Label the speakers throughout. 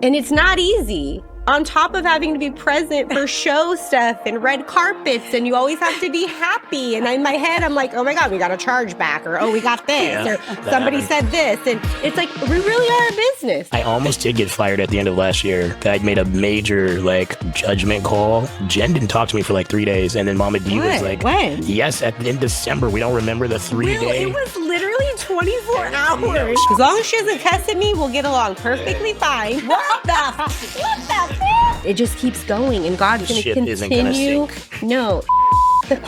Speaker 1: And it's not easy. On top of having to be present for show stuff and red carpets, and you always have to be happy. And in my head, I'm like, oh my God, we got a charge back, or oh, we got this, or somebody said this. And it's like, we really are a business.
Speaker 2: I almost did get fired at the end of last year. I'd made a major judgment call. Jen didn't talk to me for 3 days. And then Mama D was like,
Speaker 1: when?
Speaker 2: Yes, in December. We don't remember the 3-day.
Speaker 1: It was literally 24 hours. As long as she isn't cussing me, we'll get along perfectly fine. What the it just keeps going, and God's going to continue. No.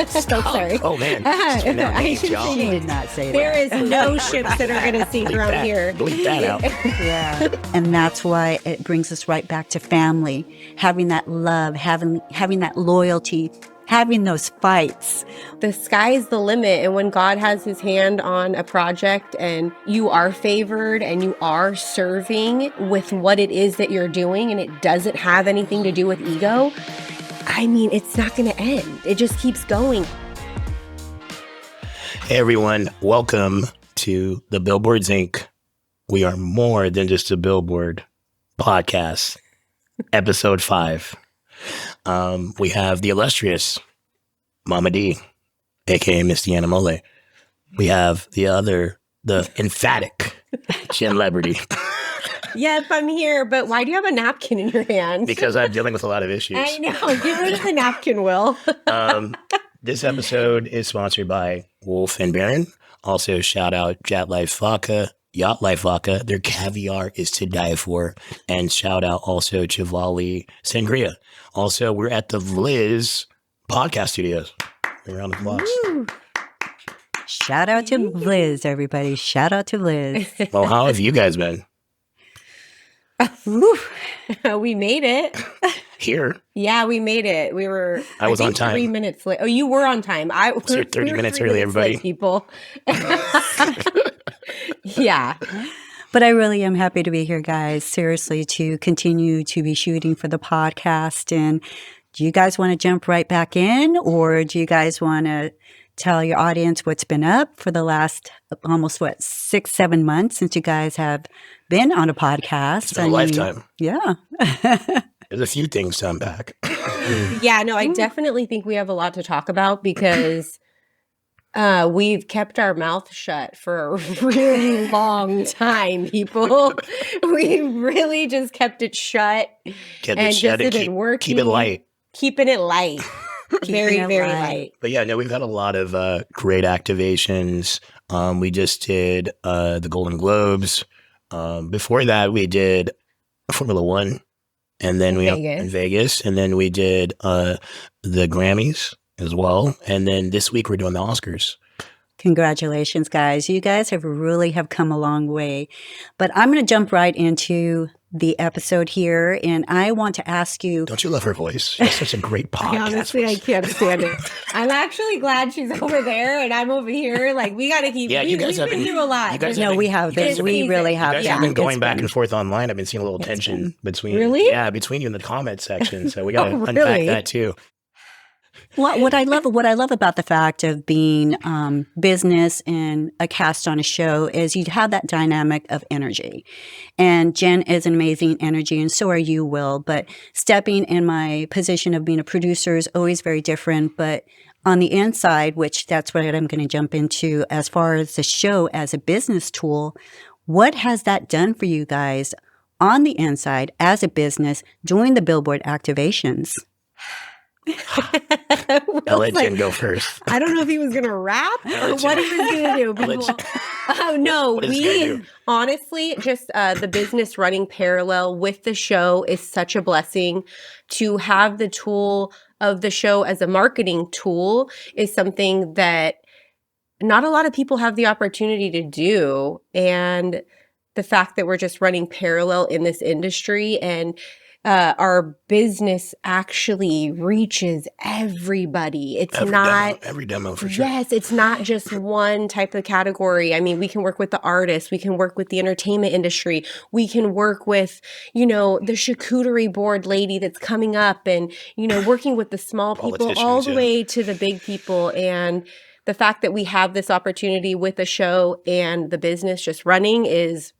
Speaker 1: So sorry.
Speaker 2: Oh, man.
Speaker 1: I
Speaker 3: She did not say
Speaker 1: there
Speaker 3: that.
Speaker 1: is no ships that are going to sink around here.
Speaker 2: Bleep that out.
Speaker 3: Yeah. And that's why it brings us right back to family, having that love, having that loyalty, having those fights.
Speaker 1: The sky's the limit. And when God has his hand on a project and you are favored and you are serving with what it is that you're doing, and it doesn't have anything to do with ego, I mean, it's not going to end. It just keeps going.
Speaker 2: Hey, everyone. Welcome to the Billboards Inc. We are more than just a billboard podcast. Episode 5. We have the illustrious Mama D, aka Miss Deana Molle. We have the emphatic Jenlebrity.
Speaker 1: Yes, I'm here, but why do you have a napkin in your hand?
Speaker 2: Because I'm dealing with a lot of issues.
Speaker 1: I know. Get rid of the napkin, Will.
Speaker 2: This episode is sponsored by Wolf and Baron. Also, shout out Yacht Life Vodka. Their caviar is to die for. And shout out also to Valley Sangria. Also, we're at the VLIZ Podcast Studios. Around the blocks.
Speaker 3: Shout out to Liz, everybody. Shout out to Liz.
Speaker 2: Well, how have you guys been?
Speaker 1: We made it.
Speaker 2: Here.
Speaker 1: Yeah, we made it. I
Speaker 2: was on time.
Speaker 1: 3 minutes late. Oh, you were on time.
Speaker 2: You're 30 minutes early, everybody.
Speaker 1: Late, people. Yeah.
Speaker 3: But I really am happy to be here, guys. Seriously, to continue to be shooting for the podcast. And do you guys want to jump right back in, or do you guys want to tell your audience what's been up for the last almost 6-7 months since you guys have been on a podcast?
Speaker 2: It's been a lifetime.
Speaker 3: Yeah.
Speaker 2: There's a few things to unpack.
Speaker 1: Yeah, no, I definitely think we have a lot to talk about because we've kept our mouth shut for a really long time, people. We really just kept it shut.
Speaker 2: Keep it light.
Speaker 1: Keeping it light. Very, very light.
Speaker 2: But yeah, no, we've had a lot of great activations. We just did the Golden Globes. Before that, we did Formula One. And then in Vegas. And then we did the Grammys as well. And then this week we're doing the Oscars.
Speaker 3: Congratulations, guys. You guys have come a long way. But I'm going to jump right into the episode here. And I want to ask you.
Speaker 2: Don't you love her voice? She's such a great podcast.
Speaker 1: Honestly, I can't stand it. I'm actually glad she's over there and I'm over here. We got to keep.
Speaker 2: Yeah, you guys have been
Speaker 1: through a lot.
Speaker 3: We have been. We really have.
Speaker 2: You guys have been going back and forth online. I've been seeing a little tension between.
Speaker 1: Really?
Speaker 2: Yeah, between you in the comment section. So we got to unpack that too.
Speaker 3: What I love about the fact of being business and a cast on a show is you have that dynamic of energy. And Jen is an amazing energy, and so are you, Will. But stepping in my position of being a producer is always very different. But on the inside, which that's what I'm going to jump into as far as the show as a business tool, what has that done for you guys on the inside as a business doing the Billboard activations?
Speaker 2: I'll let Jen go first.
Speaker 1: I don't know if he was going to rap or what he was going to do. Oh, no. We honestly, just the business running parallel with the show is such a blessing. To have the tool of the show as a marketing tool is something that not a lot of people have the opportunity to do. And the fact that we're just running parallel in this industry and our business actually reaches everybody. It's
Speaker 2: every demo for sure.
Speaker 1: Yes, it's not just one type of category. I mean, we can work with the artists, we can work with the entertainment industry, we can work with, the charcuterie board lady that's coming up, and working with the small people all the way to the big people. And the fact that we have this opportunity with the show and the business just running is,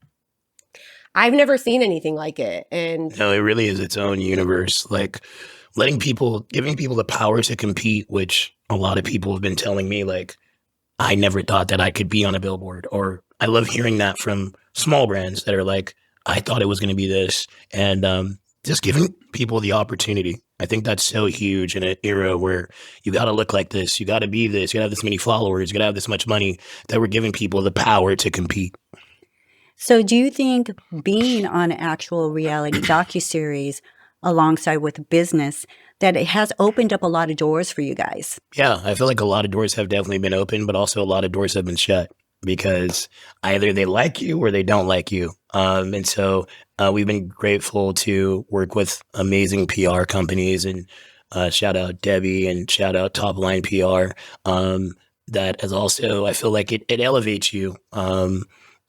Speaker 1: I've never seen anything like it. And
Speaker 2: no, it really is its own universe. Like giving people the power to compete, which a lot of people have been telling me, like, I never thought that I could be on a billboard. Or I love hearing that from small brands that are like, I thought it was going to be this. And just giving people the opportunity. I think that's so huge in an era where you got to look like this. You got to be this. You got to have this many followers. You got to have this much money, that we're giving people the power to compete.
Speaker 3: So do you think being on an actual reality docuseries alongside with business, that it has opened up a lot of doors for you guys?
Speaker 2: Yeah, I feel like a lot of doors have definitely been open, but also a lot of doors have been shut because either they like you or they don't like you. And so we've been grateful to work with amazing PR companies, and shout out Debbie and shout out Top Line PR. That has also, I feel like it elevates you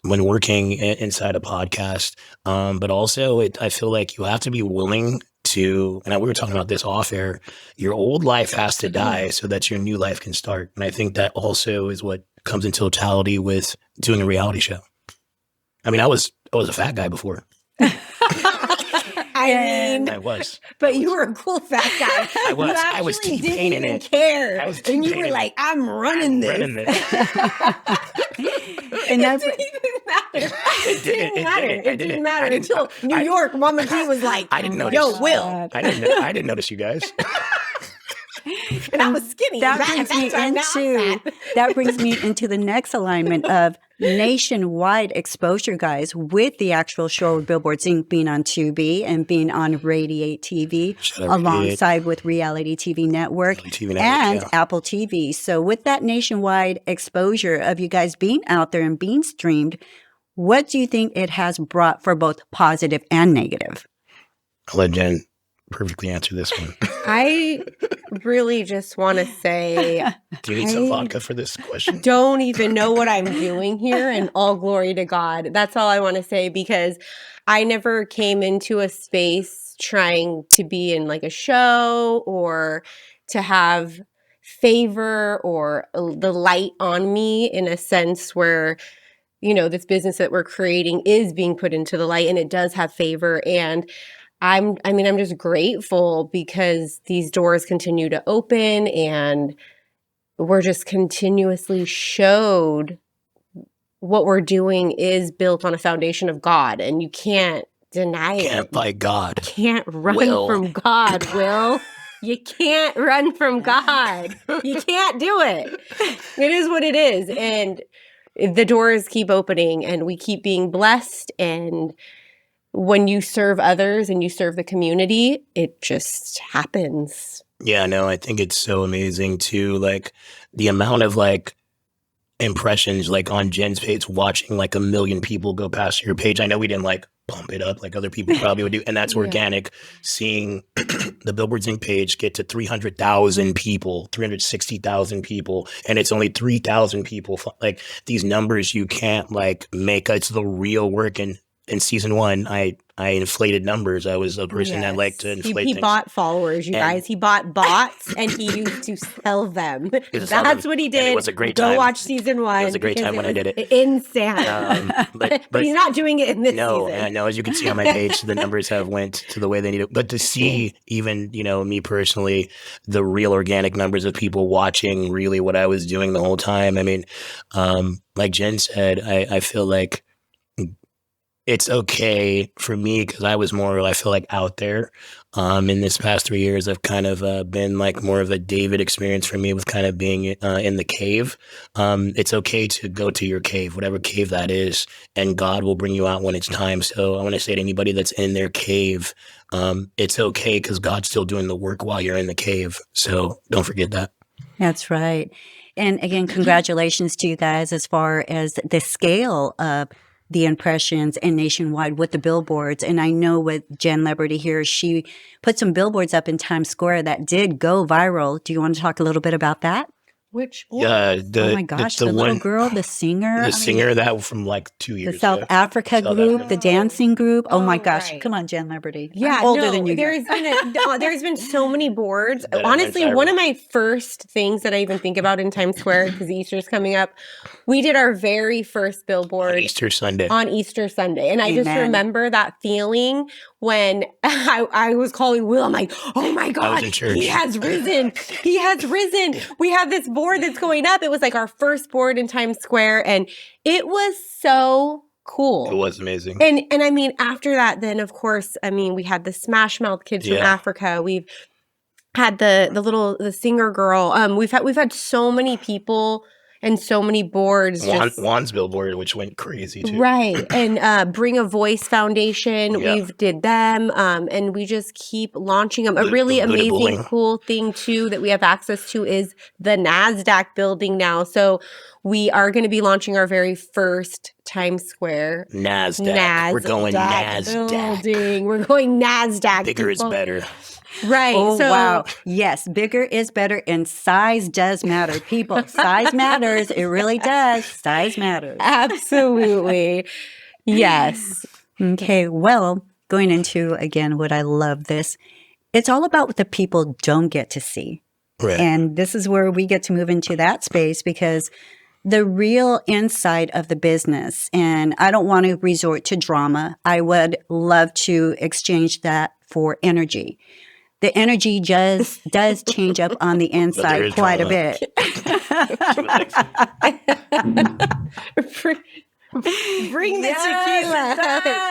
Speaker 2: when working inside a podcast. But also I feel like you have to be willing to, and we were talking about this off air, your old life has to die so that your new life can start. And I think that also is what comes in totality with doing a reality show. I mean, I was a fat guy before.
Speaker 1: I
Speaker 2: was.
Speaker 1: But you were a cool fat guy.
Speaker 2: I was T-paining it.
Speaker 1: Care.
Speaker 2: And
Speaker 1: you were like, I'm running this.
Speaker 3: And that's
Speaker 1: it didn't matter until New York. Mama G was like,
Speaker 2: I didn't notice.
Speaker 1: Yo, Will.
Speaker 2: I didn't notice you guys.
Speaker 1: And I was skinny.
Speaker 3: That brings me into the next alignment of nationwide exposure, guys, with the actual show Billboards Inc. being on Tubi and being on Radiate TV alongside with Reality TV Network and Apple TV. So with that nationwide exposure of you guys being out there and being streamed, what do you think it has brought for both positive and negative?
Speaker 2: I'll let Jen perfectly answer this one.
Speaker 1: I really just want to say,
Speaker 2: do you need some vodka for this question?
Speaker 1: Don't even know what I'm doing here, and all glory to God. That's all I want to say, because I never came into a space trying to be in like a show or to have favor or the light on me, in a sense where, you know, this business that we're creating is being put into the light and it does have favor. And I'm just grateful because these doors continue to open and we're just continuously showed what we're doing is built on a foundation of God, and you can't deny it.
Speaker 2: Can't fight God.
Speaker 1: Can't run from God, Will. You can't run from God. You can't do it. It is what it is. And the doors keep opening and we keep being blessed, and when you serve others and you serve the community, it just happens.
Speaker 2: Yeah, no, I think it's so amazing too. Like the amount of like impressions, like on Jen's page, watching like 1 million people go past your page. I know we didn't like bump it up like other people probably would do. And that's organic. Seeing the Billboards Inc page get to 300,000 people, 360,000 people, and it's only 3,000 people. Like these numbers you can't like make. It's the real work. And in season 1, I inflated numbers. I was a person that liked to inflate
Speaker 1: things. He bought followers, you guys. He bought bots and he used to sell them. That's what he did.
Speaker 2: And it was a great time.
Speaker 1: Go watch season 1.
Speaker 2: It was a great time when I did it.
Speaker 1: Insane. But he's not doing it in this season.
Speaker 2: No, as you can see on my page, the numbers have went to the way they need it. But to see even, you know, me personally, the real organic numbers of people watching really what I was doing the whole time. I mean, like Jen said, I feel like it's okay for me because I was more, I feel like, out there. In this past 3 years, I've kind of been like more of a David experience for me with kind of being in the cave. It's okay to go to your cave, whatever cave that is, and God will bring you out when it's time. So I want to say to anybody that's in their cave, it's okay because God's still doing the work while you're in the cave. So don't forget that. That's
Speaker 3: right. And again, congratulations to you guys as far as the scale of the impressions and nationwide with the billboards. And I know with Jenlebrity here, she put some billboards up in Times Square that did go viral. Do you want to talk a little bit about that?
Speaker 1: Which one?
Speaker 2: Yeah,
Speaker 3: Oh my gosh, the little girl, the singer.
Speaker 2: that from like 2 years
Speaker 3: the South
Speaker 2: ago.
Speaker 3: Africa group, the dancing group. Oh my gosh.
Speaker 1: right.
Speaker 3: Come on, Jenlebrity.
Speaker 1: Yeah,
Speaker 3: I'm older than you.
Speaker 1: There's been so many boards.
Speaker 2: That
Speaker 1: Honestly,
Speaker 2: went
Speaker 1: one
Speaker 2: viral.
Speaker 1: of my first things that I even think about in Times Square, because Easter's coming up, we did our very first billboard
Speaker 2: Easter Sunday.
Speaker 1: on Easter Sunday. And I just
Speaker 3: Amen.
Speaker 1: remember that feeling when I was calling Will. I'm like, oh my God,
Speaker 2: in church.
Speaker 1: he has risen. He has risen. We have this board that's going up. It was like our first board in Times Square. And it was so cool.
Speaker 2: It was amazing.
Speaker 1: And I mean, after that, then of course, I mean, we had the Smash Mouth kids from
Speaker 2: Yeah.
Speaker 1: Africa. We've had the singer girl. We've had so many people and so many boards.
Speaker 2: Juan's billboard, which went crazy too.
Speaker 1: Right. And Bring a Voice Foundation,
Speaker 2: Yeah.
Speaker 1: we've did them. And we just keep launching them. A really
Speaker 2: the Buddha
Speaker 1: amazing,
Speaker 2: Bowling.
Speaker 1: cool thing too that we have access to is the NASDAQ building now. So we are going to be launching our very first Times Square
Speaker 2: NASDAQ. We're going NASDAQ.
Speaker 1: building. We're going NASDAQ.
Speaker 2: Bigger is
Speaker 1: people.
Speaker 2: better.
Speaker 1: Right.
Speaker 3: Oh,
Speaker 1: so,
Speaker 3: wow. Yes, bigger is better, and size does matter. People, size matters. It really does. Size matters.
Speaker 1: Absolutely. Yes.
Speaker 3: Okay, well, going into, again, what I love this, it's all about what the people don't get to see.
Speaker 2: Right.
Speaker 3: And this is where we get to move into that space because the real inside of the business, and I don't want to resort to drama. I would love to exchange that for energy. The energy does change up on the inside
Speaker 2: is
Speaker 3: quite a
Speaker 2: drama.
Speaker 3: bit.
Speaker 1: Bring the tequila.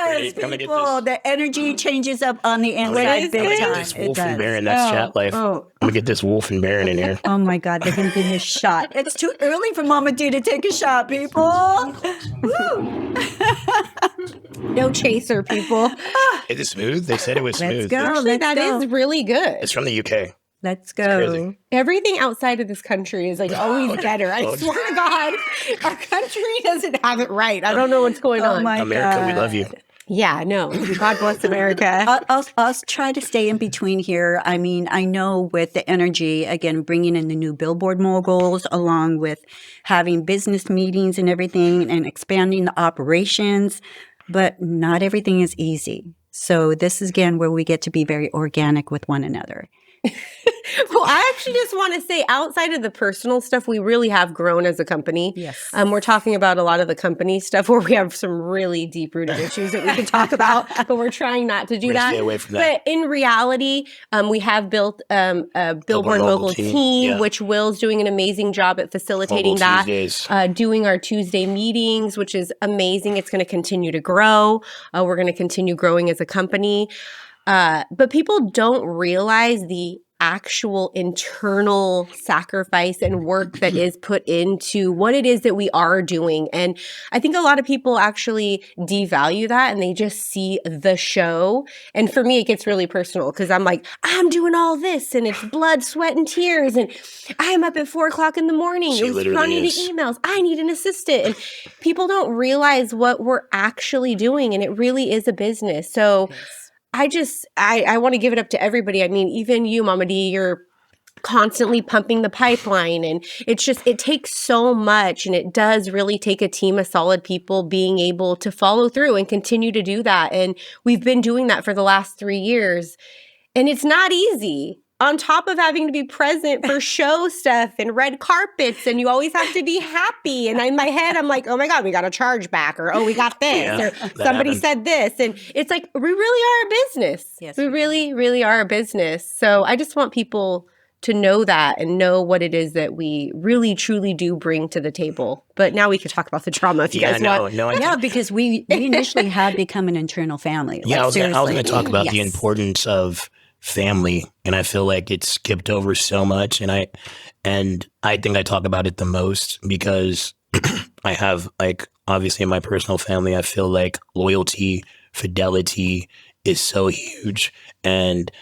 Speaker 2: Ready? Come and get
Speaker 3: People,
Speaker 2: this.
Speaker 3: the energy changes up on the
Speaker 1: is
Speaker 3: inside big
Speaker 1: it?
Speaker 3: time.
Speaker 2: This
Speaker 3: It
Speaker 2: Wolf and
Speaker 3: does.
Speaker 2: Baron, that's chat life.
Speaker 3: Oh.
Speaker 2: I'm gonna get this Wolf and Baron in here.
Speaker 3: Oh my God, they're going to give me a shot. It's too early for Mama D to take a shot, people. Woo.
Speaker 1: No chaser, people.
Speaker 2: Is it smooth? They said it was
Speaker 3: Let's
Speaker 2: smooth.
Speaker 3: go.
Speaker 1: Actually,
Speaker 3: Let's
Speaker 1: that
Speaker 3: go.
Speaker 1: is really good.
Speaker 2: It's from the UK.
Speaker 3: Let's
Speaker 2: crazy.
Speaker 3: go.
Speaker 1: Everything outside of this country is like always
Speaker 2: Okay.
Speaker 1: better. I
Speaker 2: Okay.
Speaker 1: swear to God, our country doesn't have it right. I don't know what's going
Speaker 3: Oh
Speaker 1: on.
Speaker 3: my
Speaker 2: America, we
Speaker 3: God.
Speaker 2: love you.
Speaker 1: Yeah, no. God bless America.
Speaker 3: I'll try to stay in between here. I mean, I know with the energy, again, bringing in the new Billboard moguls, along with having business meetings and everything and expanding the operations, but not everything is easy. So this is, again, where we get to be very organic with one another.
Speaker 1: Well, I actually just want to say outside of the personal stuff, we really have grown as a company.
Speaker 3: Yes.
Speaker 1: We're talking about a lot of the company stuff where we have some really deep-rooted issues that we can talk about, but we're trying not to do
Speaker 2: We're gonna
Speaker 1: that.
Speaker 2: stay away from that.
Speaker 1: But in reality, we have built a Billboard Mogul team,
Speaker 2: yeah.
Speaker 1: which Will's doing an amazing job at facilitating
Speaker 2: Mogul
Speaker 1: that.
Speaker 2: Tuesdays.
Speaker 1: Doing our Tuesday meetings, which is amazing. It's going to continue to grow. We're going to continue growing as a company. But people don't realize the actual internal sacrifice and work that is put into what it is that we are doing. And I think a lot of people actually devalue that and they just see the show. And for me, it gets really personal because I'm like, I'm doing all this and it's blood, sweat, and tears. And I'm up at 4:00 in the morning.
Speaker 2: She
Speaker 1: It was
Speaker 2: literally
Speaker 1: running the
Speaker 2: is.
Speaker 1: emails. I need an assistant. And people don't realize what we're actually doing. And it really is a business. So I want to give it up to everybody. I mean, even you, Mama D, you're constantly pumping the pipeline. And it's just, it takes so much. And it does really take a team of solid people being able to follow through and continue to do that. And we've been doing that for the last 3 years. And it's not easy. On top of having to be present for show stuff and red carpets, and you always have to be happy. And in my head, I'm like, oh my God, we got a charge back, or oh, we got this,
Speaker 2: Yeah,
Speaker 1: or
Speaker 2: that
Speaker 1: somebody
Speaker 2: happens.
Speaker 1: said this. And it's like, we really are a business.
Speaker 3: Yes,
Speaker 1: we
Speaker 3: we do.
Speaker 1: really, really are a business. So I just want people to know that and know what it is that we really, truly do bring to the table. But now we can talk about the drama if you guys want.
Speaker 3: Yeah, because we initially had become an internal family.
Speaker 2: Yeah, I was going
Speaker 3: seriously.
Speaker 2: to talk about the
Speaker 3: Yes.
Speaker 2: importance of family, and I feel like it's skipped over so much. And I think I talk about it the most because I have, like, obviously in my personal family, I feel like loyalty, fidelity is so huge, and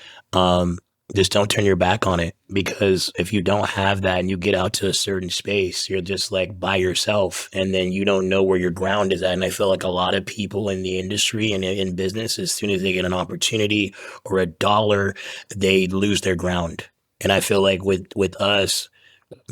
Speaker 2: just don't turn your back on it, because if you don't have that and you get out to a certain space, you're just like by yourself, and then you don't know where your ground is at. And I feel like a lot of people in the industry and in business, as soon as they get an opportunity or a dollar, they lose their ground. And I feel like with us,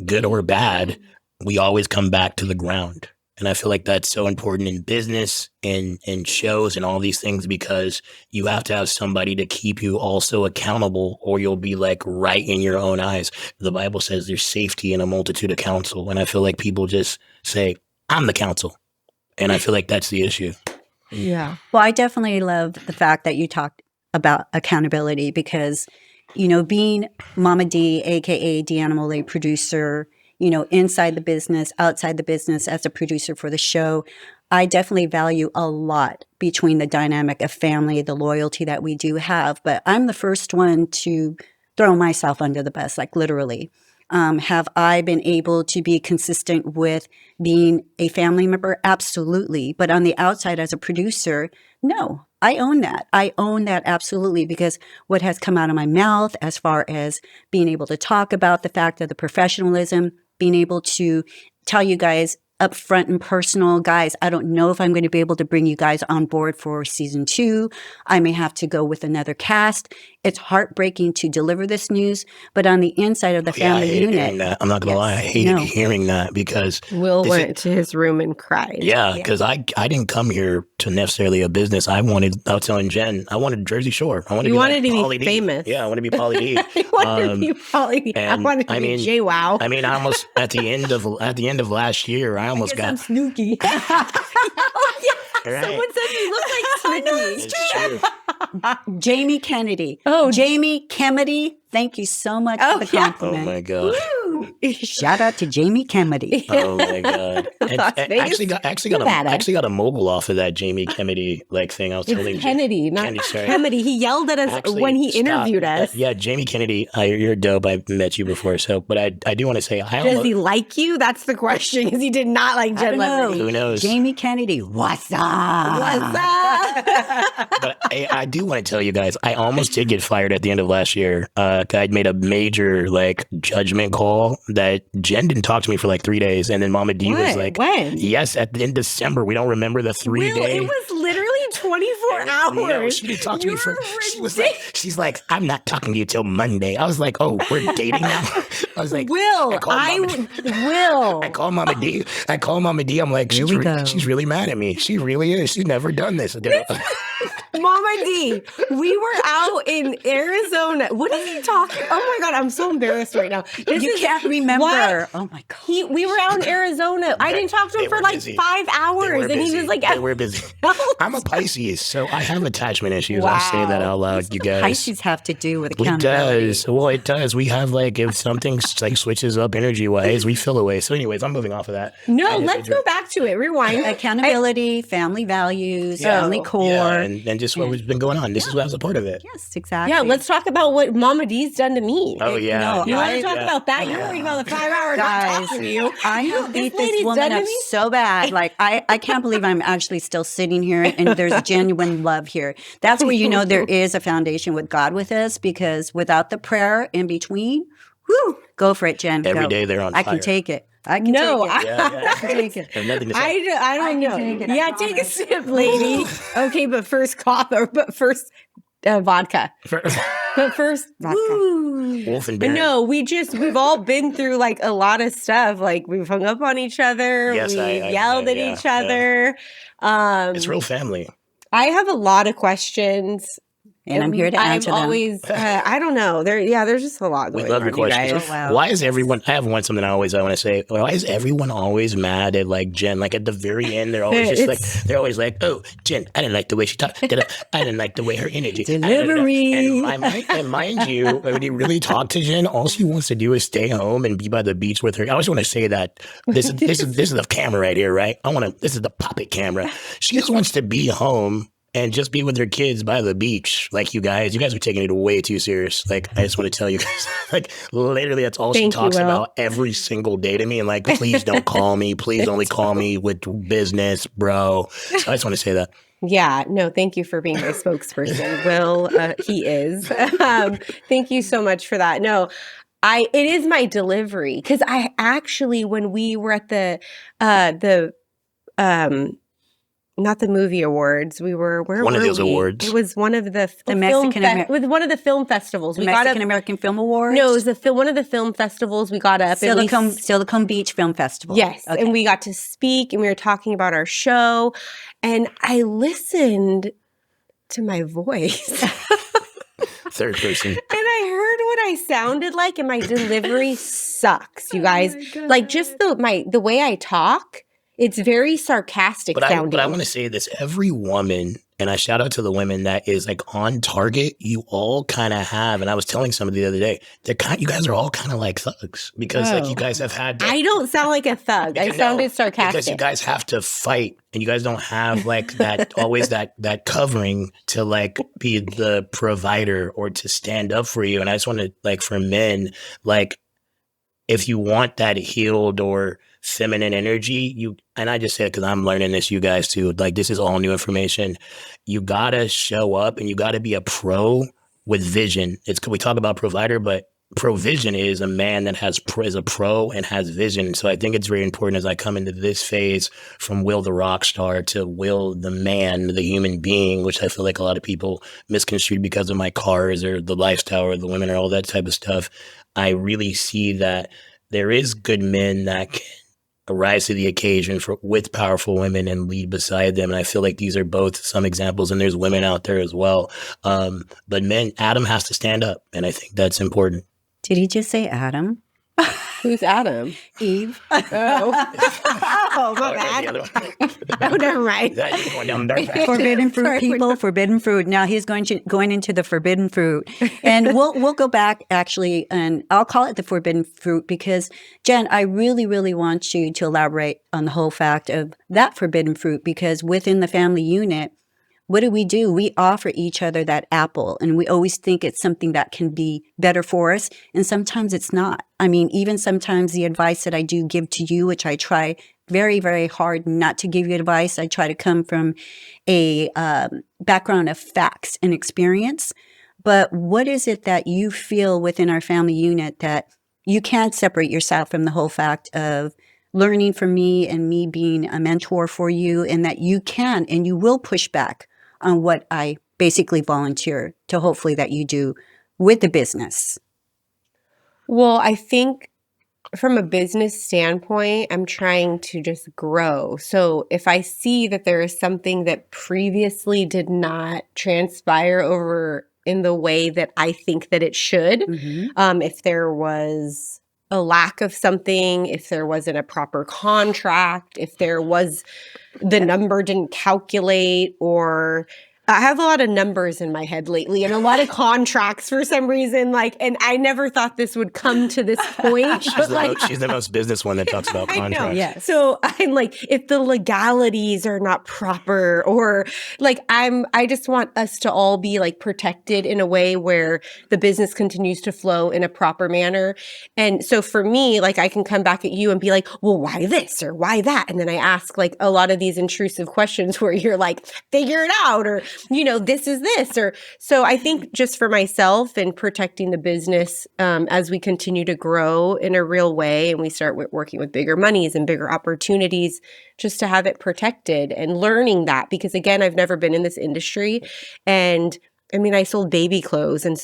Speaker 2: good or bad, we always come back to the ground. And I feel like that's so important in business and shows and all these things, because you have to have somebody to keep you also accountable, or you'll be like right in your own eyes. The Bible says there's safety in a multitude of counsel. And I feel like people just say, I'm the counsel. And I feel like that's the issue.
Speaker 1: Yeah.
Speaker 3: Well, I definitely love the fact that you talked about accountability, because, you know, being Mama D, aka Deana Molle, producer, you know, inside the business, outside the business as a producer for the show, I definitely value a lot between the dynamic of family, the loyalty that we do have. But I'm the first one to throw myself under the bus, like literally. Have I been able to be consistent with being a family member? Absolutely. But on the outside as a producer, no, I own that. I own that absolutely, because what has come out of my mouth as far as being able to talk about the fact of the professionalism, being able to tell you guys up front and personal, guys, I don't know if I'm going to be able to bring you guys on board for season 2. I may have to go with another cast. It's heartbreaking to deliver this news, but on the inside of the family unit,
Speaker 2: I'm not going to lie. I hated hearing that, because
Speaker 1: Will went to his room and cried.
Speaker 2: Yeah, because I didn't come here to necessarily a business. I was telling Jen, I wanted Jersey Shore. I wanted to be
Speaker 1: famous.
Speaker 2: Yeah, I want to be Pauly D.
Speaker 1: I wanted to be Pauly D. I wanted to be JWoww.
Speaker 2: I mean, I almost at the end of last year, I almost got
Speaker 3: I'm Snooki.
Speaker 1: Oh, yeah.
Speaker 2: Right.
Speaker 1: Someone said you look like Snooki.
Speaker 2: It's true.
Speaker 3: Jamie Kennedy.
Speaker 1: Oh,
Speaker 3: Jamie Kennedy. Thank you so much for the compliment.
Speaker 2: Oh my God.
Speaker 3: Shout out to Jamie Kennedy.
Speaker 2: Oh my God. And I actually got a mobile off of that Jamie Kennedy thing. I was telling you.
Speaker 1: Kennedy, not Kennedy. He yelled at us when he interviewed us.
Speaker 2: Yeah, Jamie Kennedy, you're dope. I met you before, but I do want to say,
Speaker 1: does he like you? That's the question, because he did not like Jenlebrity.
Speaker 2: Who knows?
Speaker 3: Jamie Kennedy, what's up?
Speaker 1: What's up?
Speaker 2: But I do want to tell you guys, I almost did get fired at the end of last year. I'd made a major judgment call that Jen didn't talk to me for 3 days, and then Mama D was like,
Speaker 1: when?
Speaker 2: Yes, in December. We don't remember the 3 days.
Speaker 1: It was literally 24 hours.
Speaker 2: No, she didn't talk to me for. She's like, I'm not talking to you till Monday. I was like, oh, we're dating now. I was like,
Speaker 1: Will.
Speaker 2: I call Mama D. I'm like, she's really mad at me. She really is. She's never done this.
Speaker 1: Mama D, we were out in Arizona. What is he talking? Oh my God, I'm so embarrassed right now.
Speaker 3: You can't remember.
Speaker 1: What?
Speaker 3: Oh my God.
Speaker 1: We were out in Arizona. I didn't talk to him for
Speaker 2: busy.
Speaker 1: 5 hours. And he was like,
Speaker 2: they were busy. I'm a Pisces, so I have attachment issues. Wow. I'll say that out loud, you guys.
Speaker 3: Pisces have to do with accountability.
Speaker 2: It does. Well, it does. We have if something switches up energy-wise, we feel away. So anyways, I'm moving off of that.
Speaker 1: No, let's go back to it. Rewind.
Speaker 3: Accountability, family values, family core.
Speaker 2: Yeah, and just what has been going on. This is what I was a part of it.
Speaker 3: Yes, exactly.
Speaker 1: Yeah, let's talk about what Mama D's done to me.
Speaker 2: Oh, yeah.
Speaker 3: No,
Speaker 1: you want to talk about that? You're worried about the 5 hours I'm talking to you.
Speaker 3: I have beat this woman up so bad. I can't believe I'm actually still sitting here and there's genuine love here. That's where you know there is a foundation with God with us, because without the prayer in between, go for it, Jen.
Speaker 2: Every day they're on fire.
Speaker 3: I can take it. I can take it.
Speaker 1: I can take it. I don't know. Yeah, take a sip, lady. Okay, but first vodka. But first vodka.
Speaker 2: Wolf and bear.
Speaker 1: No, we've all been through a lot of stuff. We've hung up on each other.
Speaker 2: Yes,
Speaker 1: we yelled at each other.
Speaker 2: It's real family.
Speaker 1: I have a lot of questions.
Speaker 3: And I'm here to answer them.
Speaker 1: Always, I don't know. There's just a lot going on. We love your questions.
Speaker 2: Oh, wow. Why is everyone? I have something I want to say. Why is everyone always mad at Jen? At the very end, they're always they're always oh, Jen, I didn't like the way she talked. I didn't like the way her energy.
Speaker 3: Delivery.
Speaker 2: And mind you, when you really talk to Jen, all she wants to do is stay home and be by the beach with her. I always want to say that this is the camera right here, right? This is the puppet camera. She just wants to be home and just be with their kids by the beach. You guys are taking it way too serious. I just want to tell you guys, literally that's all she talks about every single day to me. And please don't call me. Please only call me with business, bro. So I just want to say that.
Speaker 1: Yeah, no, thank you for being my spokesperson. Will, he is. Thank you so much for that. No, it is my delivery. Because I actually, when we were at not the movie awards. We were where
Speaker 2: one
Speaker 1: were
Speaker 2: of those
Speaker 1: we?
Speaker 2: awards.
Speaker 1: It was one of the
Speaker 3: Mexican
Speaker 1: with one of the film festivals.
Speaker 3: The
Speaker 1: We
Speaker 3: Mexican
Speaker 1: got up.
Speaker 3: American Film Awards.
Speaker 1: No, it was one of the film festivals. We got up. and we
Speaker 3: Silicon Beach Film Festival.
Speaker 1: Yes,
Speaker 3: Okay.
Speaker 1: and we got to speak, and we were talking about our show, and I listened to my voice.
Speaker 2: Third person.
Speaker 1: And I heard what I sounded like, and my delivery sucks, you guys. Like just the way I talk, it's very sarcastic sounding.
Speaker 2: But I want to say this: every woman, and I shout out to the women that is like on target. You all kind of have, and I was telling somebody the other day, you guys are all kind of like thugs because like you guys have had.
Speaker 1: I don't sound like a thug. I sounded sarcastic
Speaker 2: because you guys have to fight, and you guys don't have like that always that covering to like be the provider or to stand up for you. And I just want to like for men, like if you want that healed or feminine energy, and I just said because I'm learning this, you guys too. Like this is all new information. You gotta show up, and you gotta be a pro with vision. We talk about provider, but provision is a man that is a pro and has vision. So I think it's very important as I come into this phase from Will the rock star to Will the man, the human being, which I feel like a lot of people misconstrued because of my cars or the lifestyle or the women or all that type of stuff. I really see that there is good men that can rise to the occasion with powerful women and lead beside them. And I feel like these are both some examples, and there's women out there as well. But men, Adam has to stand up, and I think that's important.
Speaker 3: Did he just say Adam?
Speaker 1: Who's Adam?
Speaker 3: Eve.
Speaker 1: Oh, my bad. Oh, never mind.
Speaker 3: Forbidden fruit, people. Forbidden fruit. Now he's going into the forbidden fruit, and we'll go back actually, and I'll call it the forbidden fruit because Jen, I really, really want you to elaborate on the whole fact of that forbidden fruit because within the family unit, what do? We offer each other that apple, and we always think it's something that can be better for us. And sometimes it's not. I mean, even sometimes the advice that I do give to you, which I try very, very hard not to give you advice. I try to come from a background of facts and experience. But what is it that you feel within our family unit that you can't separate yourself from the whole fact of learning from me and me being a mentor for you, and that you can and you will push back on what I basically volunteer to hopefully that you do with the business?
Speaker 1: Well, I think from a business standpoint, I'm trying to just grow. So if I see that there is something that previously did not transpire over in the way that I think that it should, if there was a lack of something, if there wasn't a proper contract, if there was the number didn't calculate, or I have a lot of numbers in my head lately and a lot of contracts for some reason, and I never thought this would come to this point.
Speaker 2: She's the most business one that talks about contracts.
Speaker 1: I know, yeah. So I'm like, if the legalities are not proper, or I just want us to all be like protected in a way where the business continues to flow in a proper manner. And so for me, I can come back at you and be like, well, why this or why that? And then I ask a lot of these intrusive questions where you're like, figure it out, or this is this. Or so I think just for myself and protecting the business as we continue to grow in a real way and we start working with bigger monies and bigger opportunities, just to have it protected and learning that. Because again, I've never been in this industry, and I mean, I sold baby clothes, and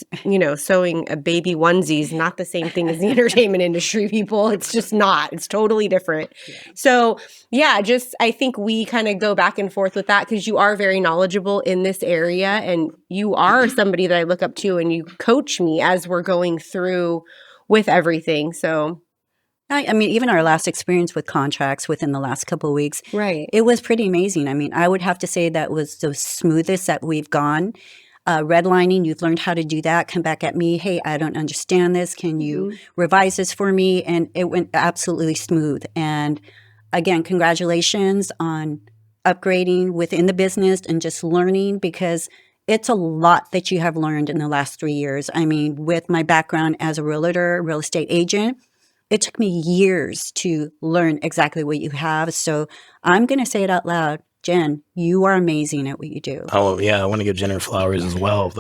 Speaker 1: sewing a baby onesie is not the same thing as the entertainment industry, people. It's just not. It's totally different. Yeah. So yeah, I think we kind of go back and forth with that because you are very knowledgeable in this area, and you are somebody that I look up to, and you coach me as we're going through with everything. So
Speaker 3: I mean, even our last experience with contracts within the last couple of weeks,
Speaker 1: right?
Speaker 3: It was pretty amazing. I mean, I would have to say that was the smoothest that we've gone. Redlining, you've learned how to do that. Come back at me. Hey, I don't understand this. Can you revise this for me? And it went absolutely smooth. And again, congratulations on upgrading within the business and just learning, because it's a lot that you have learned in the last 3 years. I mean, with my background as a realtor, real estate agent, it took me years to learn exactly what you have. So I'm going to say it out loud. Jen, you are amazing at what you do.
Speaker 2: Oh, yeah. I want to give Jen her flowers as well.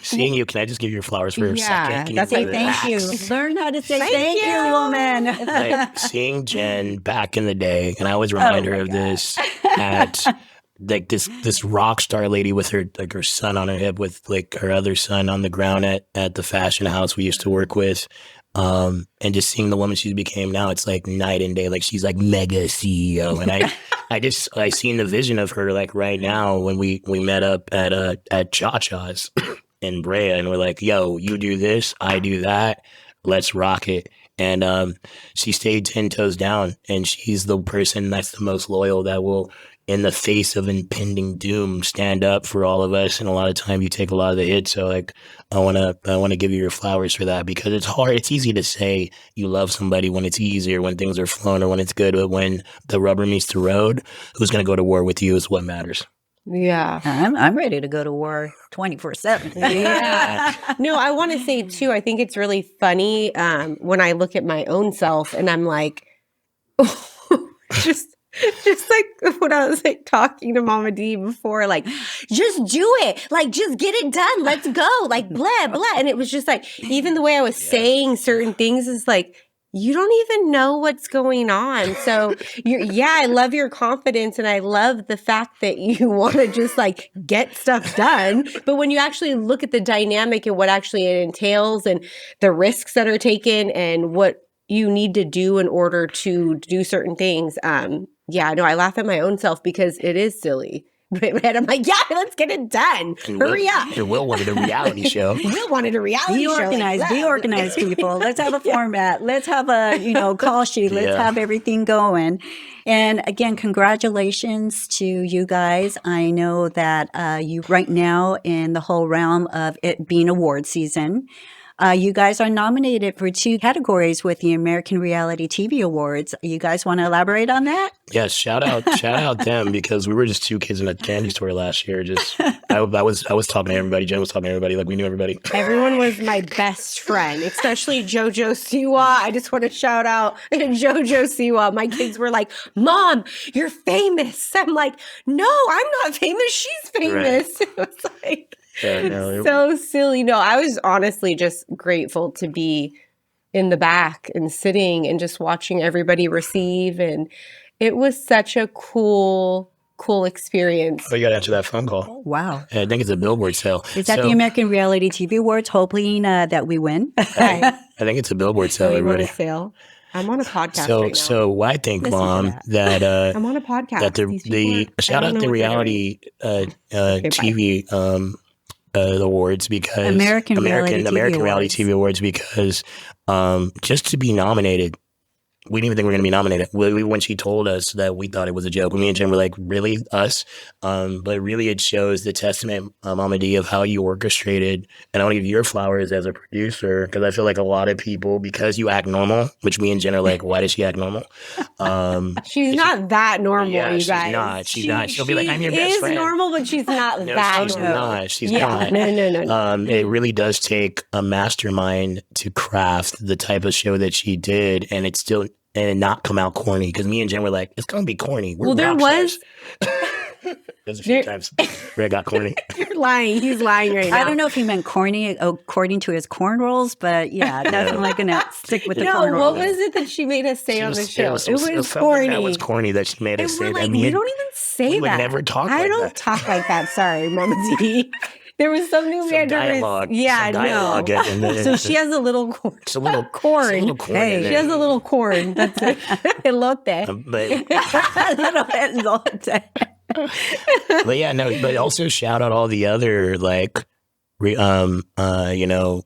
Speaker 2: Seeing you, can I just give you your flowers for a second?
Speaker 3: That's say thank you. Learn how to say thank you, woman.
Speaker 2: Seeing Jen back in the day, and I always remind her of this at like this rock star lady with her son on her hip with like her other son on the ground at the fashion house we used to work with. And just seeing the woman she became now, it's like night and day. Like she's like mega CEO. And I seen the vision of her like right now when we met up at Cha-Cha's in Brea, and we're like, yo, you do this, I do that, let's rock it. And she stayed 10 toes down, and she's the person that's the most loyal that will, in the face of impending doom, stand up for all of us. And a lot of time you take a lot of the hits. So like, I want to give you your flowers for that, because it's hard. It's easy to say you love somebody when it's easier, when things are flowing or when it's good. But when the rubber meets the road, who's going to go to war with you is what matters.
Speaker 1: Yeah.
Speaker 3: I'm ready to go to war 24/7.
Speaker 1: Yeah. No, I want to say too, I think it's really funny when I look at my own self and I'm like, just like when I was like talking to Mama D before, like, just do it. Like, just get it done. Let's go. Like, blah, blah. And it was just like, even the way I was saying certain things is like, you don't even know what's going on. So I love your confidence, and I love the fact that you want to just like get stuff done. But when you actually look at the dynamic and what actually it entails and the risks that are taken and what you need to do in order to do certain things, I laugh at my own self because it is silly. But I'm like, yeah, let's get it done. Hurry up.
Speaker 2: And Will wanted a reality show.
Speaker 1: Will wanted a reality show.
Speaker 3: Be organized, people. Let's have a format. Let's have a, call sheet. Let's have everything going. And again, congratulations to you guys. I know that you right now in the whole realm of it being award season. You guys are nominated for 2 categories with the American Reality TV Awards. You guys want to elaborate on that?
Speaker 2: Yes, shout out them, because we were just 2 kids in a candy store last year. I was talking to everybody. Jen was talking to everybody. Like, we knew everybody.
Speaker 1: Everyone was my best friend, especially JoJo Siwa. I just want to shout out JoJo Siwa. My kids were like, Mom, you're famous. I'm like, no, I'm not famous. She's famous. Right. It was like... so silly. No, I was honestly just grateful to be in the back and sitting and just watching everybody receive. And it was such a cool experience.
Speaker 2: Oh, you got to answer that phone call.
Speaker 3: Wow.
Speaker 2: I think it's a Billboard sale.
Speaker 3: Is that the American Reality TV Awards, hoping that we win?
Speaker 2: I think it's a Billboard sale, everybody.
Speaker 1: Sale. I'm on a podcast right now.
Speaker 2: So I think, Mom, that
Speaker 1: I'm on a podcast.
Speaker 2: That the shout out the reality TV awards, because American Reality TV Awards, because just to be nominated, we didn't even think we were going to be nominated. When she told us that, we thought it was a joke. Me and Jen were like, really, us? But really, it shows the testament, Mama D, of how you orchestrated. And I want to give you your flowers as a producer, because I feel like a lot of people, because you act normal, which me and Jen are like, why does she act normal?
Speaker 1: She's not that normal, you
Speaker 2: She's
Speaker 1: guys.
Speaker 2: She's not. She'll be like, I'm your best friend.
Speaker 1: She is normal, but she's not that normal.
Speaker 2: She's not.
Speaker 1: No.
Speaker 2: It really does take a mastermind to craft the type of show that she did, and it's still... and not come out corny, because me and Jen were like, it's going to be corny.
Speaker 1: There was...
Speaker 2: There's a few times where it got corny.
Speaker 1: You're lying. He's lying right now.
Speaker 3: I don't know if he meant corny according to his corn rolls, but yeah, definitely going to stick with the corn rolls.
Speaker 1: What was it that she made us say on the show? It was
Speaker 2: corny. That was corny that she made us say that.
Speaker 1: We don't even say that.
Speaker 2: We never talk like that.
Speaker 1: I don't talk like that. Sorry, Mama D. There was something we had to
Speaker 2: dialogue.
Speaker 1: So she has a little corn.
Speaker 2: It's a little
Speaker 1: corn.
Speaker 2: Hey,
Speaker 1: she has a little corn. That's it. Elote.
Speaker 2: But yeah, no. But also shout out all the other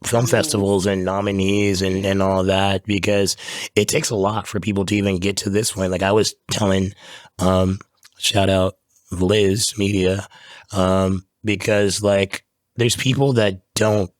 Speaker 2: film festivals and nominees and all that, because it takes a lot for people to even get to this point. Like I was telling, shout out VLIZ Media, because like there's people that don't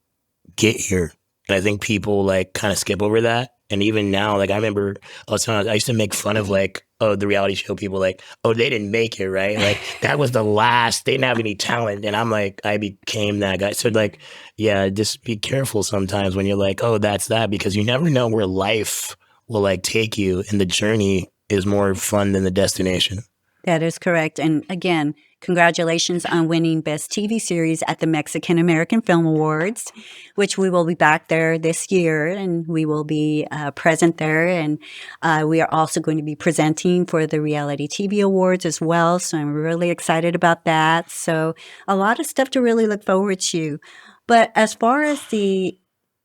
Speaker 2: get here. And I think people like kind of skip over that. And even now, like I remember I used to make fun of like, oh, the reality show people like, oh, they didn't make it, right? Like that was the last, they didn't have any talent. And I'm like, I became that guy. So like, yeah, just be careful sometimes when you're like, oh, that's that, because you never know where life will like take you. And the journey is more fun than the destination.
Speaker 3: That is correct. And again, congratulations on winning Best TV Series at the Mexican American Film Awards, which we will be back there this year, and we will be present there. And we are also going to be presenting for the Reality TV Awards as well. So I'm really excited about that. So a lot of stuff to really look forward to. But as far as the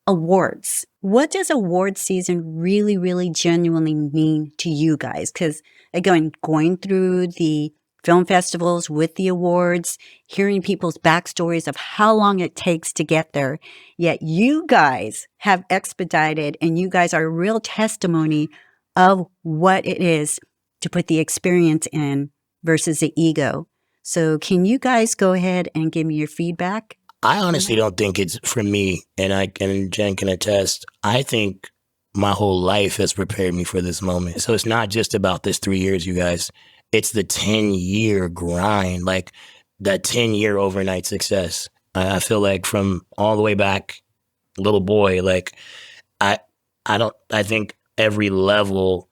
Speaker 3: awards, what does award season really, really genuinely mean to you guys? Because again, going through the film festivals with the awards, hearing people's backstories of how long it takes to get there, yet you guys have expedited and you guys are a real testimony of what it is to put the experience in versus the ego. So can you guys go ahead and give me your feedback?
Speaker 2: I honestly don't think it's for me, and Jen can attest. I think my whole life has prepared me for this moment. So it's not just about this 3 years, you guys. It's the 10-year grind, like that 10-year overnight success. I feel like from all the way back, little boy, like I think every level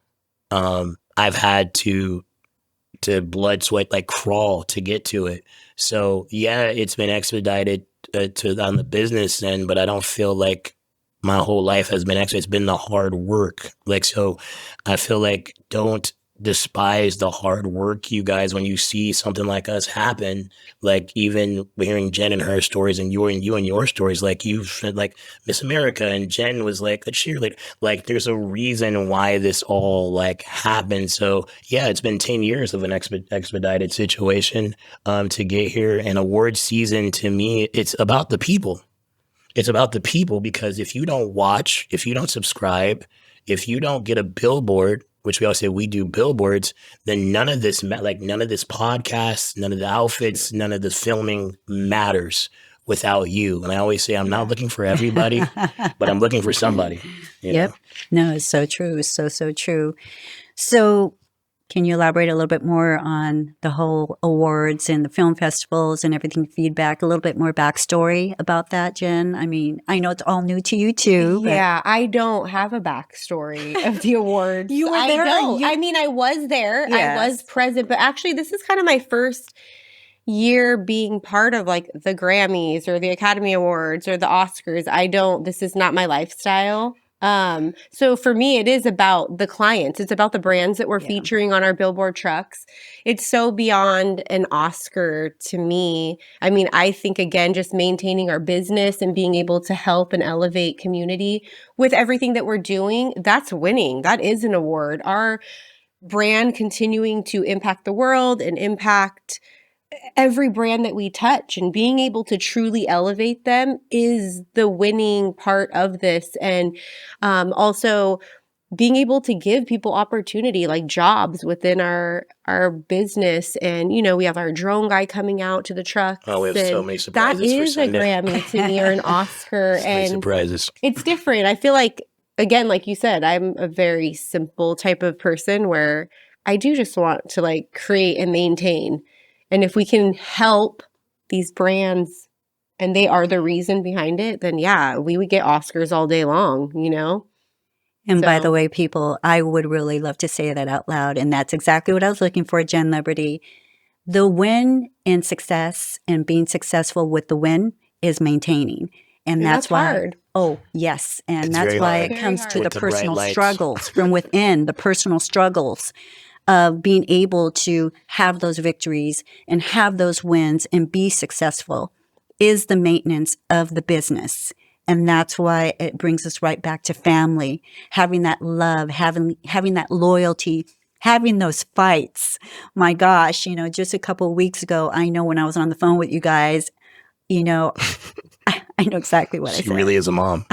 Speaker 2: I've had to blood, sweat, like crawl to get to it. So yeah, it's been expedited on the business end, but I don't feel like my whole life has been expedited. It's been the hard work. Like, so I feel like don't despise the hard work, you guys, when you see something like us happen. Like even hearing Jen and her stories and you and your stories, like you've like Miss America and Jen was like a cheerleader. Like there's a reason why this all like happened. So yeah, it's been 10 years of an expedited situation to get here. And award season to me, it's about the people. It's about the people, because if you don't watch, if you don't subscribe, if you don't get a billboard, which we all say we do billboards, then none of this podcast, none of the outfits, none of the filming matters without you. And I always say, I'm not looking for everybody, but I'm looking for somebody.
Speaker 3: Yep. No, it's so true. So true. So can you elaborate a little bit more on the whole awards and the film festivals and everything, feedback, a little bit more backstory about that, Jen? I mean, I know it's all new to you too.
Speaker 1: Yeah, I don't have a backstory of the awards.
Speaker 3: You were there?
Speaker 1: I mean, I was there.
Speaker 3: Yes.
Speaker 1: I was present, but actually this is kind of my first year being part of like the Grammys or the Academy Awards or the Oscars. This is not my lifestyle. So for me, it is about the clients. It's about the brands that we're featuring on our billboard trucks. It's so beyond an Oscar to me. I mean, I think, again, just maintaining our business and being able to help and elevate community with everything that we're doing, that's winning. That is an award. Our brand continuing to impact the world and impact every brand that we touch, and being able to truly elevate them is the winning part of this. And also being able to give people opportunity, like jobs within our business. And, you know, we have our drone guy coming out to the truck.
Speaker 2: Oh, we have so many surprises.
Speaker 1: That is
Speaker 2: for
Speaker 1: a
Speaker 2: Sunday.
Speaker 1: Grammy to me, or an Oscar.
Speaker 2: So many
Speaker 1: And
Speaker 2: surprises.
Speaker 1: it's different. I feel like, again, like you said, I'm a very simple type of person where I do just want to like create and maintain. And if we can help these brands and they are the reason behind it, then yeah, we would get Oscars all day long, you know?
Speaker 3: And by the way, people, I would really love to say that out loud. And that's exactly what I was looking for, Jenlebrity. The win in success and being successful with the win is maintaining. And that's why.
Speaker 1: Hard.
Speaker 3: Oh, yes. And
Speaker 2: It's
Speaker 3: that's
Speaker 2: very
Speaker 3: why
Speaker 2: hard.
Speaker 3: it comes to
Speaker 2: With
Speaker 3: the
Speaker 2: the bright
Speaker 3: personal
Speaker 2: lights.
Speaker 3: struggles from within, the personal struggles of being able to have those victories and have those wins and be successful is the maintenance of the business. And that's why it brings us right back to family, having that love, having that loyalty, having those fights. My gosh, you know, just a couple of weeks ago, I know when I was on the phone with you guys, you know, I know exactly what I said.
Speaker 2: She really is a mom.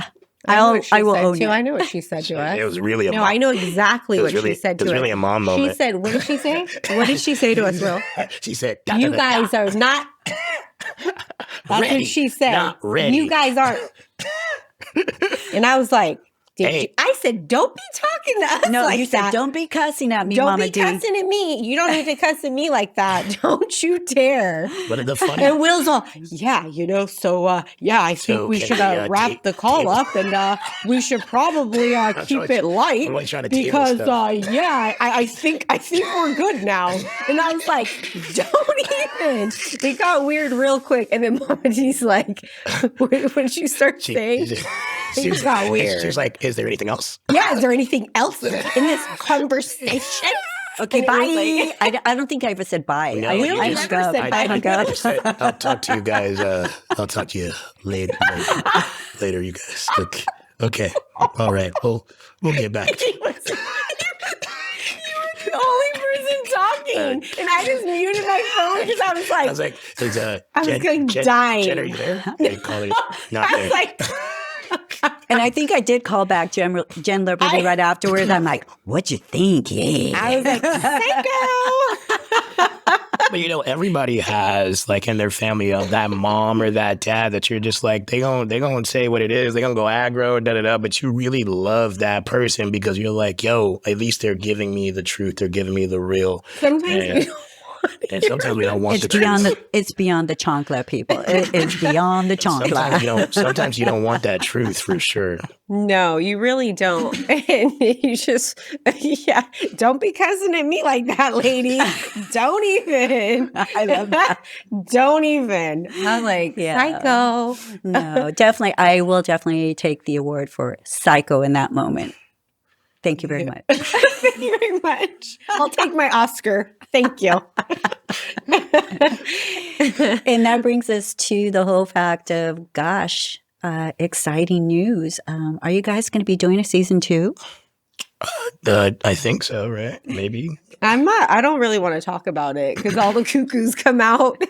Speaker 1: I will
Speaker 3: own it.
Speaker 1: I know what she said to us.
Speaker 2: It was really a
Speaker 1: No,
Speaker 2: mom.
Speaker 1: I know exactly what she said to us.
Speaker 2: It was really a mom moment.
Speaker 1: She said, what did she say? What did she say to us, Will?
Speaker 2: She said,
Speaker 1: You guys are not. That's
Speaker 2: ready,
Speaker 1: what she said.
Speaker 2: not ready.
Speaker 1: You guys aren't. And I was like, I said, don't be talking to us
Speaker 3: No,
Speaker 1: like
Speaker 3: you said,
Speaker 1: that.
Speaker 3: don't be cussing at me,
Speaker 1: Don't
Speaker 3: Mama
Speaker 1: be
Speaker 3: D.
Speaker 1: cussing at me. You don't need to cuss at me like that. Don't you dare.
Speaker 2: But the funny,
Speaker 1: And Will's all, yeah, I think we should wrap the call up, and we should probably keep it light because, I think we're good now. And I was like, don't even. It got weird real quick. And then Mama D's like, when she starts saying, it got weird.
Speaker 2: She's like, is there anything else?
Speaker 1: Yeah, is there anything else in this conversation?
Speaker 3: Okay, bye. I don't think I ever said bye.
Speaker 2: No,
Speaker 3: I
Speaker 2: you
Speaker 3: hung
Speaker 1: never
Speaker 3: up.
Speaker 1: said bye.
Speaker 3: I hung up.
Speaker 2: I'll talk to you guys. I'll talk to you later, you guys. Okay. All right. We'll get back.
Speaker 1: You were the only person talking, and I just muted my phone because I was like,
Speaker 3: dying.
Speaker 2: Jen, are you there? Not
Speaker 1: I
Speaker 2: there.
Speaker 1: was like,
Speaker 3: And I think I did call back Jenlebrity right afterwards. I'm like, what'd you think? Yeah.
Speaker 1: I was like, psycho.
Speaker 2: But everybody has like in their family that mom or that dad that you're just like, they gonna say what it is. They're gonna go aggro, but you really love that person because you're like, yo, at least they're giving me the truth. They're giving me the real.
Speaker 1: Sometimes
Speaker 2: and sometimes we don't want the truth.
Speaker 3: It's beyond the chancla, people. It's beyond the chancla.
Speaker 2: Sometimes you don't want that truth for sure.
Speaker 1: No, you really don't. And you just, don't be cussing at me like that, lady. Don't even.
Speaker 3: I love that.
Speaker 1: Don't even. I'm like, psycho.
Speaker 3: No, definitely. I will definitely take the award for psycho in that moment. Thank you very much.
Speaker 1: Thank you very much. I'll take my Oscar. Thank you.
Speaker 3: And that brings us to the whole fact of, gosh, exciting news. Are you guys going to be doing a season 2?
Speaker 2: I think so, right? Maybe.
Speaker 1: I don't really want to talk about it because all the cuckoos come out.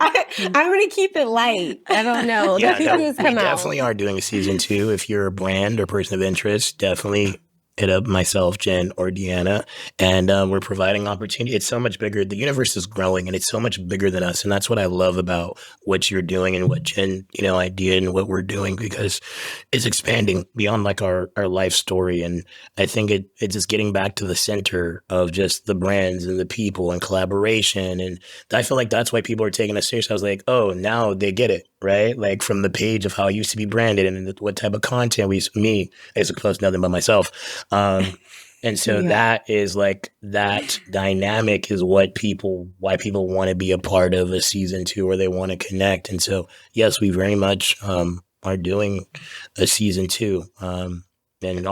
Speaker 1: I'm going to keep it light. I don't know. The cuckoos come out.
Speaker 2: We definitely are doing a season 2. If you're a brand or person of interest, definitely hit up myself, Jen, or Deana, and we're providing opportunity. It's so much bigger. The universe is growing, and it's so much bigger than us. And that's what I love about what you're doing and what Jen, I did and what we're doing, because it's expanding beyond like our life story. And I think it's just getting back to the center of just the brands and the people and collaboration. And I feel like that's why people are taking us serious. I was like, oh, now they get it, right? Like from the page of how it used to be branded and what type of content me, as opposed to nothing but myself. And so that is like, that dynamic is why people want to be a part of a season 2, or they want to connect. And so, yes, we very much are doing a season 2. And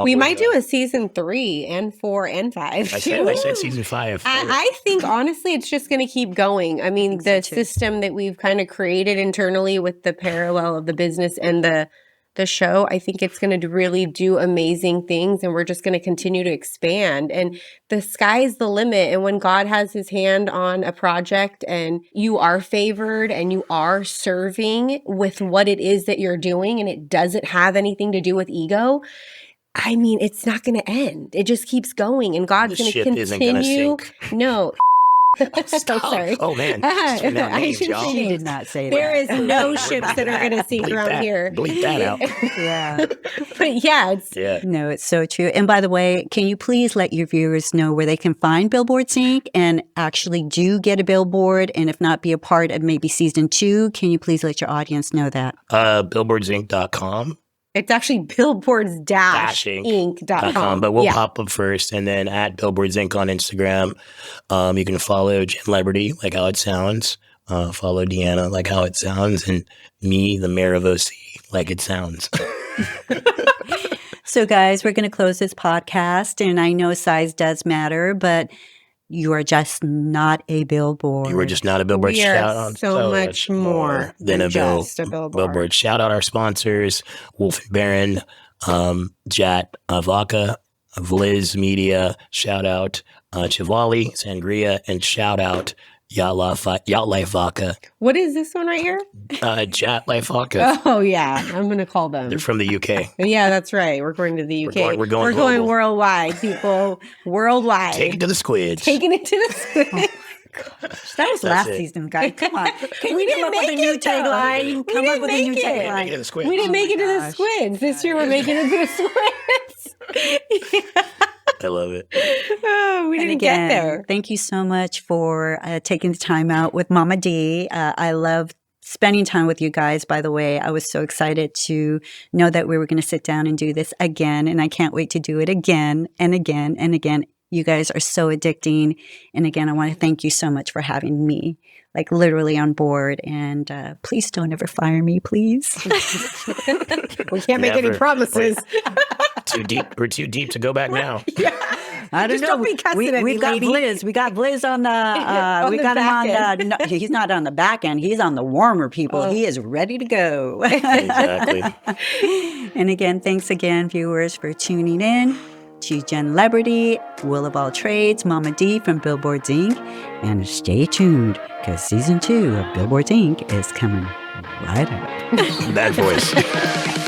Speaker 1: we might do a season 3 and 4 and 5.
Speaker 2: I said season 5.
Speaker 1: I think honestly, it's just going to keep going. I mean, the system that we've kind of created internally with the parallel of the business and the show, I think it's going to really do amazing things, and we're just going to continue to expand. And the sky's the limit. And when God has his hand on a project and you are favored and you are serving with what it is that you're doing, and it doesn't have anything to do with ego, I mean, it's not going to end. It just keeps going, and God's going to continue.
Speaker 2: Isn't gonna sink.
Speaker 1: No. So sorry.
Speaker 2: Oh, man.
Speaker 3: She did not say that.
Speaker 1: There is no ships that are going to sink around here.
Speaker 2: Bleep that out.
Speaker 3: Yeah.
Speaker 1: But
Speaker 3: No, it's so true. And by the way, can you please let your viewers know where they can find Billboards Inc. and actually do get a billboard, and if not, be a part of maybe season 2? Can you please let your audience know that?
Speaker 2: Billboardsinc.com.
Speaker 1: It's actually billboards-inc.com.
Speaker 2: But we'll pop up first, and then at Billboards Inc. on Instagram. You can follow Jenlebrity, like how it sounds. Follow Deana, like how it sounds. And me, the mayor of OC, like it sounds.
Speaker 3: So, guys, we're going to close this podcast. And I know size does matter, but you are just not a billboard.
Speaker 2: You are just not a billboard.
Speaker 1: We are so much more
Speaker 2: than a
Speaker 1: just a billboard.
Speaker 2: Shout out our sponsors, Wolf & Baron, Jat Vodka, VLIZ Media. Shout out Chivali, Sangria, and shout out Yacht Life Vodka.
Speaker 1: What is this one right here?
Speaker 2: Jat Life Vodka.
Speaker 1: Oh, yeah. I'm going to call them.
Speaker 2: They're from the UK.
Speaker 1: Yeah, that's right. We're going to the UK.
Speaker 2: We're going
Speaker 1: worldwide, people. Worldwide.
Speaker 2: Take it to the squids.
Speaker 1: Taking it to the squids.
Speaker 3: gosh, that was last
Speaker 2: it.
Speaker 3: season, guys. Come on. Can
Speaker 1: We
Speaker 3: you come
Speaker 1: didn't
Speaker 3: up with a
Speaker 1: make
Speaker 3: new
Speaker 1: it, though.
Speaker 3: tagline?
Speaker 1: We
Speaker 3: Come up
Speaker 1: didn't
Speaker 3: with a new
Speaker 1: make it.
Speaker 3: tagline.
Speaker 2: Make it a squid.
Speaker 1: We didn't make it to the
Speaker 3: gosh.
Speaker 1: squids. This year we're making it to the squids.
Speaker 2: I love it.
Speaker 1: Oh, we
Speaker 3: And
Speaker 1: didn't
Speaker 3: again,
Speaker 1: get there.
Speaker 3: thank you so much for taking the time out with Mama D. I love spending time with you guys, by the way. I was so excited to know that we were going to sit down and do this again, and I can't wait to do it again and again and again. You guys are so addicting. And again, I want to thank you so much for having me, like literally on board. And please don't ever fire me, please.
Speaker 1: We can't make any
Speaker 2: Never.
Speaker 1: promises.
Speaker 2: Too deep. We're too deep to go back now.
Speaker 3: I don't
Speaker 1: Just
Speaker 3: know.
Speaker 1: don't be cussing at me,
Speaker 3: We've got
Speaker 1: lady.
Speaker 3: VLIZ. We got VLIZ on the. We
Speaker 1: the
Speaker 3: got him on
Speaker 1: back
Speaker 3: the. No, he's not on the back end. He's on the warmer people.
Speaker 1: Oh.
Speaker 3: He is ready to go.
Speaker 2: Exactly.
Speaker 3: And again, thanks again, viewers, for tuning in to Jenlebrity, Will of All Trades, Mama D from Billboards Inc. And stay tuned, because season 2 of Billboards Inc. is coming right up.
Speaker 2: That voice.